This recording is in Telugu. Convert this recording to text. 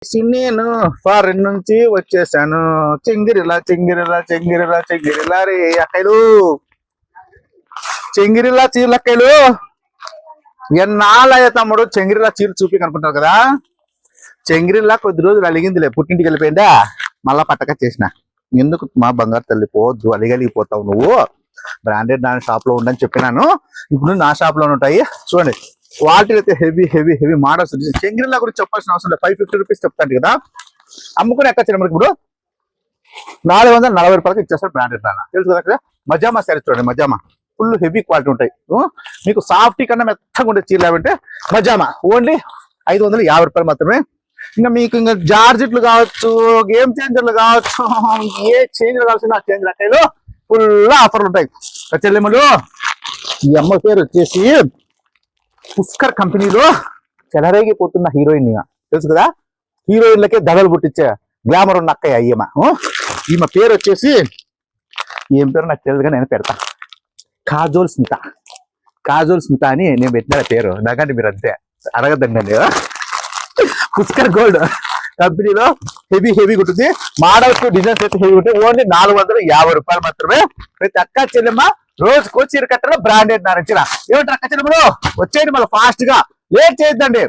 నేను ఫారెన్ నుంచి వచ్చేసాను. చెంగిరిలా చెంగిరిలా చెంగిరిలా చెంగిరిలా రే అక్కలు, చెంగిరిలా చీరలు అక్కలు. ఎన్నాళ్ళయ్య తమ్ముడు చెంగిరిలా చీరలు చూపి కనుకుంటావు కదా. చెంగిరిలా కొద్ది రోజులు అలిగిందిలే, పుట్టింటికి వెళ్ళిపోయిందా, మళ్ళా పట్టక చేసిన. ఎందుకు మా బంగారు తల్లి పోద్దు, అలిగలిగిపోతావు నువ్వు. బ్రాండెడ్ నా షాప్ లో ఉండని చెప్పినాను, ఇప్పుడు నా షాప్ లో ఉంటాయి. చూడండి క్వాలిటీ అయితే హెవీ హెవీ హెవీ మోడల్స్. చెంగిరిలా గురించి చెప్పాల్సిన అవసరం లేదు. 550 రూపీస్ చెప్తాను కదా, అమ్ముకుని ఎక్కడ మనకి ఇప్పుడు 440 రూపాయలకి ఇచ్చేస్తారు బ్రాండెడ్ నాన్న. తెలుసు కదా. మజామా శారీస్ చూడండి, మజామా ఫుల్ హెవీ క్వాలిటీ ఉంటాయి. మీకు సాఫ్టీ కన్నా మెత్తగా ఉండే చీరలు ఏమంటే మజామా ఓన్లీ 550 రూపాయలు మాత్రమే. ఇంకా మీకు ఇంకా జార్జెట్లు కావచ్చు, గేమ్ చేంజర్లు కావచ్చు, ఏ చేంజ్లు కావాల్సిన ఆ చేంజ్ రకాయలు ఫుల్ ఆఫర్లు ఉంటాయి. చెల్లెమ్మలు, ఈ అమ్మ పేరు వచ్చేసి పుష్కర్ కంపెనీలో చెలరేగిపోతున్న హీరోయిన్. తెలుసు కదా, హీరోయిన్లకే దగలు పుట్టించే గ్లామర్ ఉన్న అక్కయ్య ఈమె. ఈమె పేరు వచ్చేసి, ఏం పేరు నాకు తెలుసుగా, నేను పెడతా. కాజోల్ స్మిత. కాజోల్ స్మిత అని నేను పెట్టిన పేరు, నాకంటే మీరు అంతే అడగద్దండి. పుష్కర్ గోల్డ్ కంపెనీలో హెవీ హెవీ ఉంటుంది. మోడల్స్ డిజైన్స్ అయితే హెవీ ఉంటాయి. ఓన్లీ 450 రూపాయలు మాత్రమే. ప్రతి అక్క చెల్లెమ్మ రోజుకో చీర కట్టలో బ్రాండెడ్ నారించిన. ఏమంటారు అక్క చెల్లెమ్మలు, వచ్చేయండి మళ్ళీ ఫాస్ట్ గా, లేట్ చేయొద్దండి.